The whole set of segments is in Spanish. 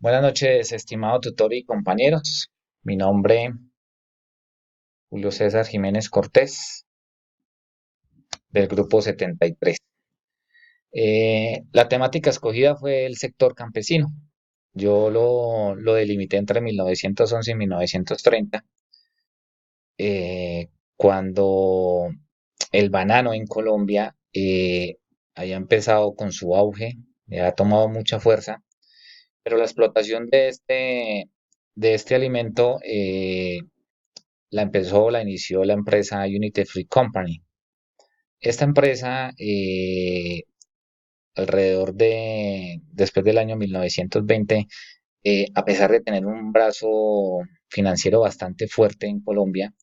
Buenas noches, estimado tutor y compañeros. Mi nombre, Julio César Jiménez Cortés, del Grupo 73. La temática escogida fue el sector campesino. Yo lo delimité entre 1911 y 1930, cuando el banano en Colombia había empezado con su auge, había tomado mucha fuerza, pero la explotación de este alimento la inició la empresa United Fruit Company. Esta empresa, después del año 1920, a pesar de tener un brazo financiero bastante fuerte en Colombia,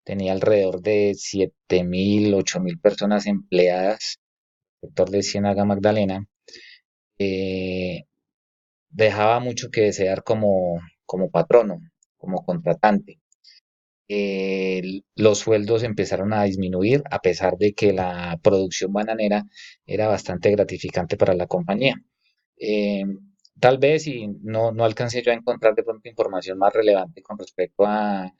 tenía alrededor de 7.000, 8.000 personas empleadas, sector de Ciénaga Magdalena, eh, dejaba mucho que desear como patrono, como contratante. Los sueldos empezaron a disminuir a pesar de que la producción bananera era bastante gratificante para la compañía. Eh, Tal vez, y no alcancé yo a encontrar de pronto información más relevante con respecto a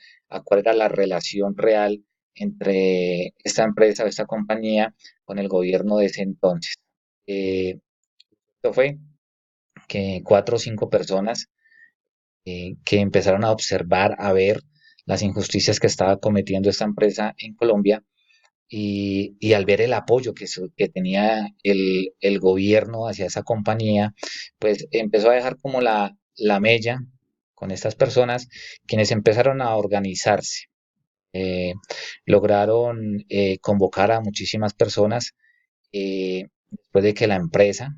cuál era la relación real entre esta empresa o esta compañía con el gobierno de ese entonces. Esto fue que cuatro o cinco personas que empezaron a observar, a ver las injusticias que estaba cometiendo esta empresa en Colombia y al ver el apoyo que tenía el gobierno hacia esa compañía, pues empezó a dejar como la mella con estas personas, quienes empezaron a organizarse. Eh, Lograron convocar a muchísimas personas después de que la empresa,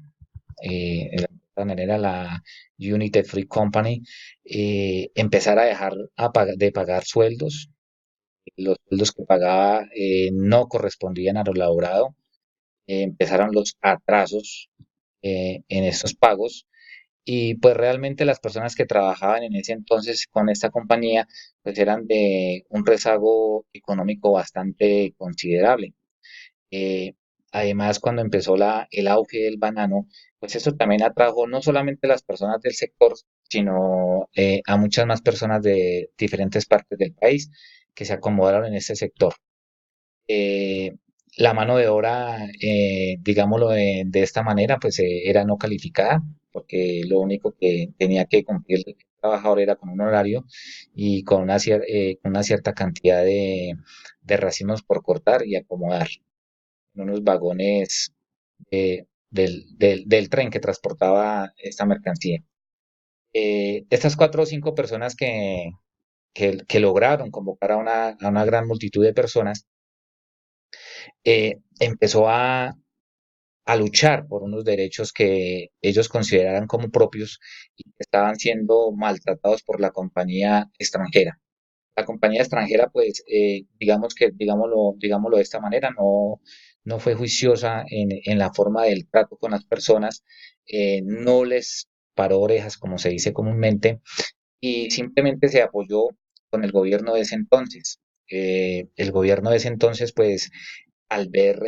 la manera la United Free Company, empezara a dejar de pagar sueldos. Los sueldos que pagaba no correspondían a lo laborado. Empezaron los atrasos en estos pagos y pues realmente las personas que trabajaban en ese entonces con esta compañía pues eran de un rezago económico bastante considerable. Eh, Además, cuando empezó el auge del banano, pues eso también atrajo no solamente a las personas del sector, sino a muchas más personas de diferentes partes del país que se acomodaron en este sector. Eh, la mano de obra, digámoslo de esta manera, pues era no calificada, porque lo único que tenía que cumplir el trabajador era con un horario y con una cierta cantidad de racimos por cortar y acomodar en unos vagones del tren que transportaba esta mercancía. Estas cuatro o cinco personas que lograron convocar a una gran multitud de personas, empezó a luchar por unos derechos que ellos consideraran como propios y que estaban siendo maltratados por la compañía extranjera. La compañía extranjera, pues, digámoslo de esta manera, no fue juiciosa en la forma del trato con las personas, no les paró orejas, como se dice comúnmente, y simplemente se apoyó con el gobierno de ese entonces. El gobierno de ese entonces, pues, al ver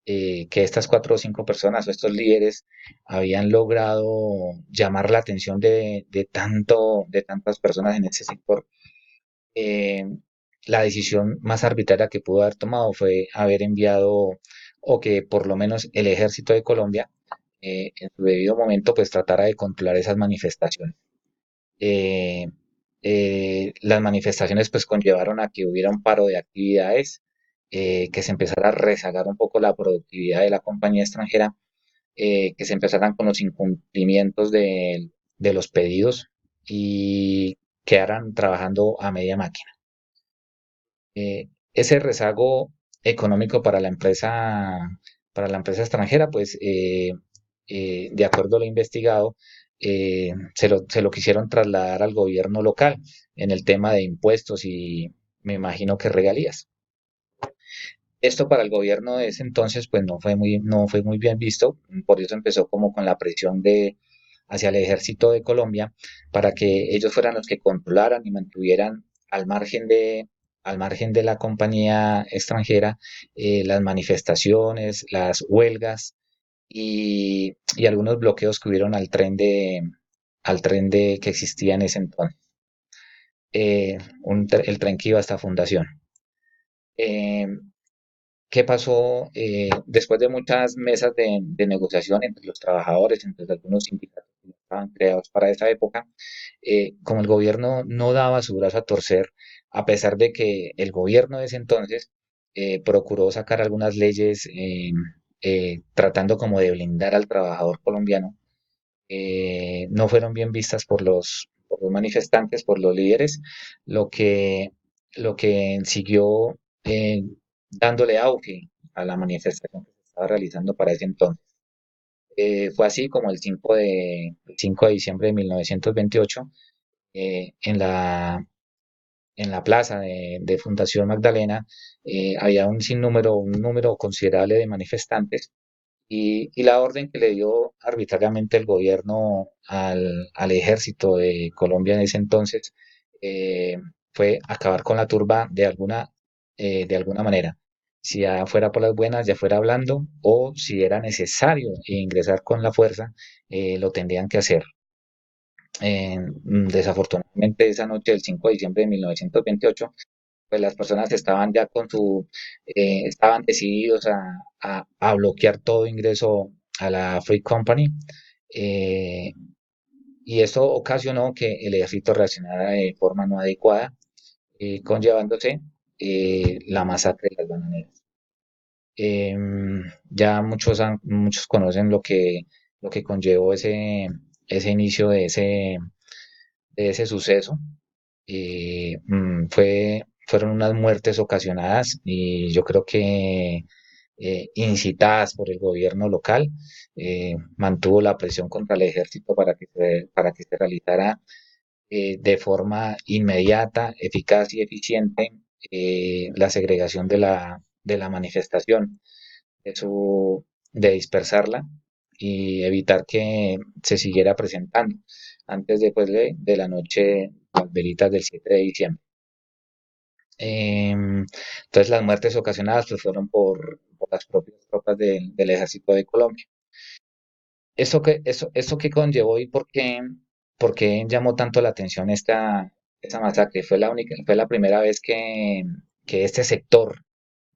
que estas cuatro o cinco personas o estos líderes habían logrado llamar la atención de tantas personas en ese sector, eh, la decisión más arbitraria que pudo haber tomado fue haber enviado, o que por lo menos el ejército de Colombia, en su debido momento, pues tratara de controlar esas manifestaciones. Eh, las manifestaciones pues conllevaron a que hubiera un paro de actividades, que se empezara a rezagar un poco la productividad de la compañía extranjera, que se empezaran con los incumplimientos de los pedidos y quedaran trabajando a media máquina. Ese rezago económico para la empresa extranjera, pues de acuerdo a lo investigado, se lo quisieron trasladar al gobierno local en el tema de impuestos y me imagino que regalías. Esto para el gobierno de ese entonces, pues no fue muy bien visto, por eso empezó como con la presión hacia el ejército de Colombia para que ellos fueran los que controlaran y mantuvieran al margen de la compañía extranjera, las manifestaciones, las huelgas y algunos bloqueos que hubieron al tren al tren que existía en ese entonces, el tren que iba hasta Fundación. Eh, ¿Qué pasó después de muchas mesas de negociación entre los trabajadores, entre algunos sindicatos que estaban creados para esa época? Como el gobierno no daba su brazo a torcer, a pesar de que el gobierno de ese entonces procuró sacar algunas leyes tratando como de blindar al trabajador colombiano, no fueron bien vistas por los manifestantes, por los líderes, lo que, lo que siguió dándole auge a la manifestación que se estaba realizando para ese entonces. Fue así como el 5 de diciembre de 1928, en en la plaza de Fundación Magdalena, había un número considerable de manifestantes y la orden que le dio arbitrariamente el gobierno al ejército de Colombia en ese entonces eh, fue acabar con la turba de alguna manera. Si ya fuera por las buenas, ya fuera hablando, o si era necesario ingresar con la fuerza, lo tendrían que hacer. Desafortunadamente, esa noche del 5 de diciembre de 1928, pues las personas estaban ya estaban decididos a bloquear todo ingreso a la Free Company, eh, y esto ocasionó que el ejército reaccionara de forma no adecuada, conllevándose la masacre de las bananeras. Ya muchos conocen lo que conllevó ese inicio de ese suceso. Fueron unas muertes ocasionadas y yo creo que incitadas por el gobierno local, mantuvo la presión contra el ejército para que se realizara de forma inmediata, eficaz y eficiente la segregación de la manifestación, de, de dispersarla y evitar que se siguiera presentando antes después de la noche, las velitas del 7 de diciembre. Entonces las muertes ocasionadas pues, fueron por las propias tropas del ejército de Colombia. Esto que conllevó y por qué llamó tanto la atención esta masacre? Fue la primera vez que este sector,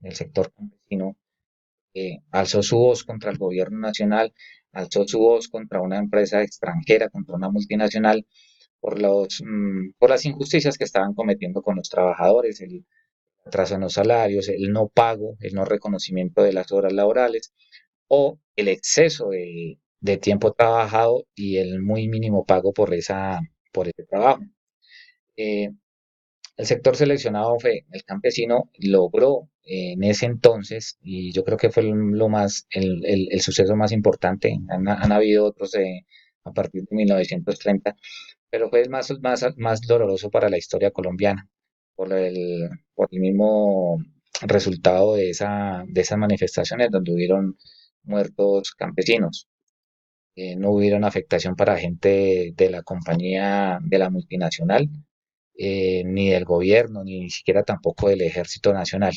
el sector campesino, alzó su voz contra el gobierno nacional, alzó su voz contra una empresa extranjera, contra una multinacional, por las injusticias que estaban cometiendo con los trabajadores, el atraso en los salarios, el no pago, el no reconocimiento de las horas laborales o el exceso de tiempo trabajado y el muy mínimo pago por ese trabajo. Eh, el sector seleccionado fue el campesino, logró en ese entonces, y yo creo que fue el suceso más importante, han habido otros a partir de 1930, pero fue el más doloroso para la historia colombiana, por el mismo resultado de esas manifestaciones donde hubieron muertos campesinos. No hubieron afectación para gente de la compañía, de la multinacional, ni del gobierno, ni siquiera tampoco del Ejército Nacional.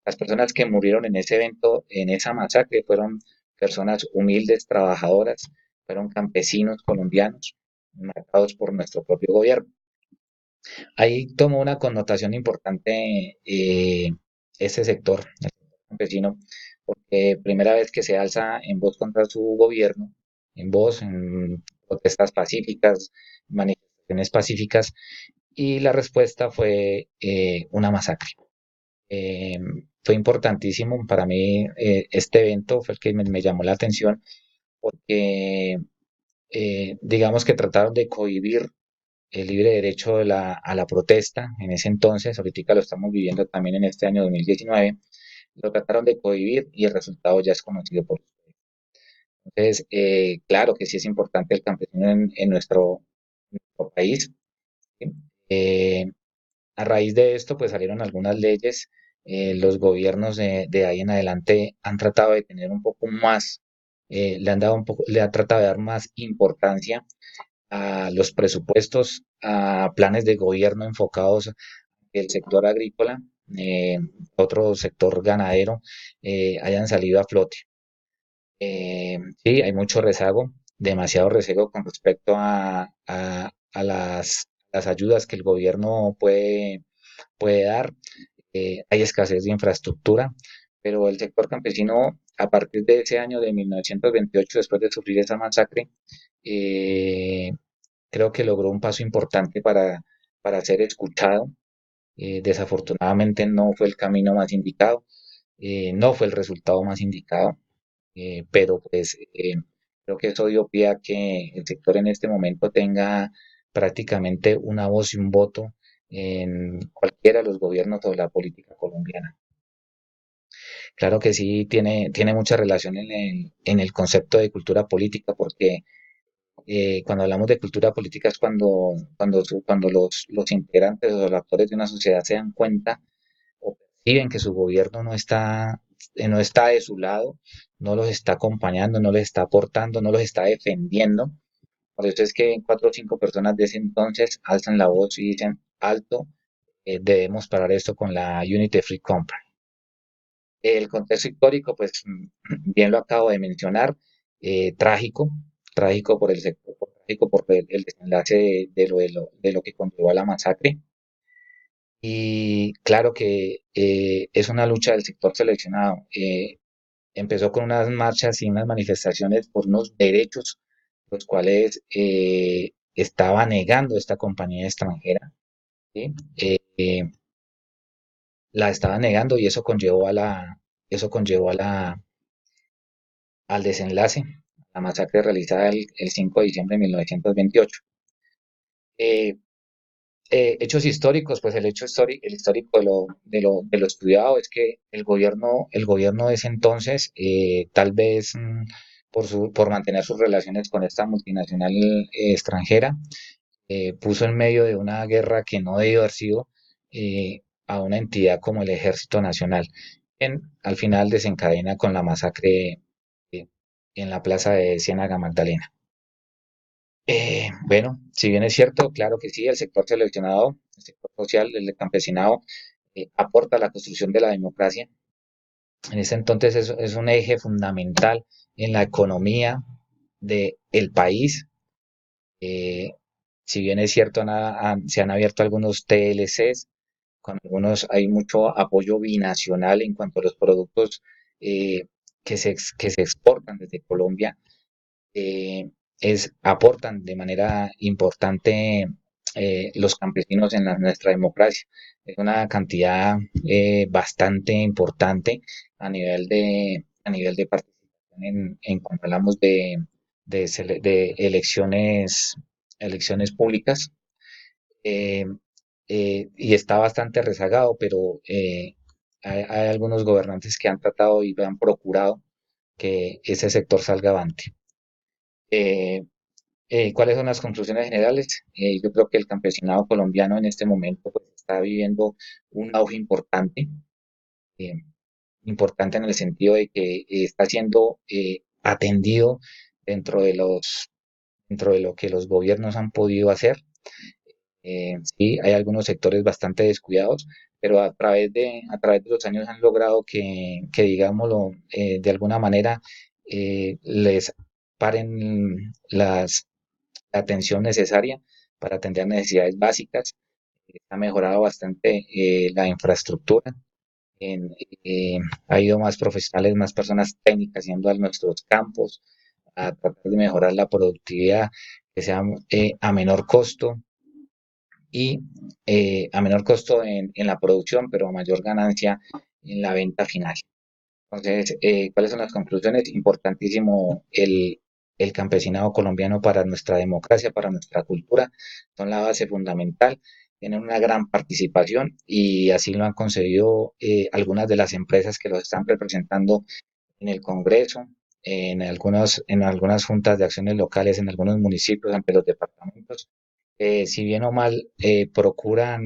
Las personas que murieron en ese evento, en esa masacre, fueron personas humildes, trabajadoras, fueron campesinos colombianos, marcados por nuestro propio gobierno. Ahí tomó una connotación importante ese sector, el sector campesino, porque primera vez que se alza en voz contra su gobierno, en voz, en protestas pacíficas, manifestaciones pacíficas, y la respuesta fue una masacre. Eh, Fue importantísimo para mí este evento, fue el que me llamó la atención, porque digamos que trataron de cohibir el libre derecho a la protesta en ese entonces, ahorita lo estamos viviendo también en este año 2019, lo trataron de cohibir y el resultado ya es conocido por ustedes. Entonces, claro que sí es importante el campesino en nuestro país, ¿sí? A raíz de esto, pues salieron algunas leyes. Los gobiernos de ahí en adelante han tratado de tener un poco más, le han tratado de dar más importancia a los presupuestos, a planes de gobierno enfocados en el sector agrícola, otro sector ganadero, hayan salido a flote. Sí, hay mucho rezago. demasiado recelo con respecto a las ayudas que el gobierno puede dar. Hay escasez de infraestructura, pero el sector campesino, a partir de ese año de 1928, después de sufrir esa masacre, eh, creo que logró un paso importante para ser escuchado. Desafortunadamente no fue el camino más indicado, no fue el resultado más indicado, pero pues creo que eso dio pie a que el sector en este momento tenga prácticamente una voz y un voto en cualquiera de los gobiernos o la política colombiana. Claro que sí, tiene mucha relación en el concepto de cultura política, porque cuando hablamos de cultura política es cuando los integrantes o los actores de una sociedad se dan cuenta o perciben que su gobierno no está de su lado, no los está acompañando, no les está aportando, no los está defendiendo. Por eso es que cuatro o cinco personas de ese entonces alzan la voz y dicen, alto, debemos parar esto con la Unity Free Company. El contexto histórico, pues bien lo acabo de mencionar, trágico, trágico por el sector, trágico por el desenlace de lo que conllevó a la masacre. Y claro que es una lucha del sector seleccionado. Empezó con unas marchas y unas manifestaciones por unos derechos, los cuales estaba negando esta compañía extranjera, ¿sí? La estaba negando y eso conllevó al desenlace, la masacre realizada el 5 de diciembre de 1928. Eh, hechos históricos, pues el histórico de lo estudiado es que el gobierno de ese entonces, tal vez por mantener sus relaciones con esta multinacional extranjera, puso en medio de una guerra que no debió haber sido a una entidad como el Ejército Nacional. Al final desencadena con la masacre eh, en la plaza de Ciénaga Magdalena. Bueno, si bien es cierto, claro que sí, el sector seleccionado, el sector social, el campesinado, aporta a la construcción de la democracia. En ese entonces es un eje fundamental en la economía del país. Eh, si bien es cierto, se han abierto algunos TLCs, con algunos hay mucho apoyo binacional en cuanto a los productos eh, que se exportan desde Colombia, eh, aportan de manera importante los campesinos en nuestra democracia. Es una cantidad bastante importante a nivel de participación en cuando hablamos de elecciones públicas. eh, y está bastante rezagado, pero hay algunos gobernantes que han tratado y han procurado que ese sector salga avante. Eh, ¿Cuáles son las conclusiones generales? Yo creo que el campesinado colombiano en este momento pues, está viviendo un auge importante, eh, importante en el sentido de que está siendo atendido dentro dentro de lo que los gobiernos han podido hacer. Sí, hay algunos sectores bastante descuidados, pero a través de los años han logrado que digámoslo, de alguna manera les paren la atención necesaria para atender necesidades básicas. Ha mejorado bastante la infraestructura. En- eh, ha ido más profesionales, más personas técnicas yendo a nuestros campos a tratar de mejorar la productividad, que sea a menor costo y a menor costo en la producción, pero a mayor ganancia en la venta final. Entonces, ¿cuáles son las conclusiones? Importantísimo el campesinado colombiano para nuestra democracia, para nuestra cultura, son la base fundamental, tienen una gran participación y así lo han conseguido algunas de las empresas que los están representando en el Congreso, en algunas juntas de acciones locales, en algunos municipios, ante los departamentos. Si bien o mal procuran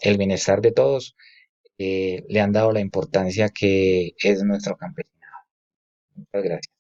el bienestar de todos, le han dado la importancia que es nuestro campesinado. Muchas gracias.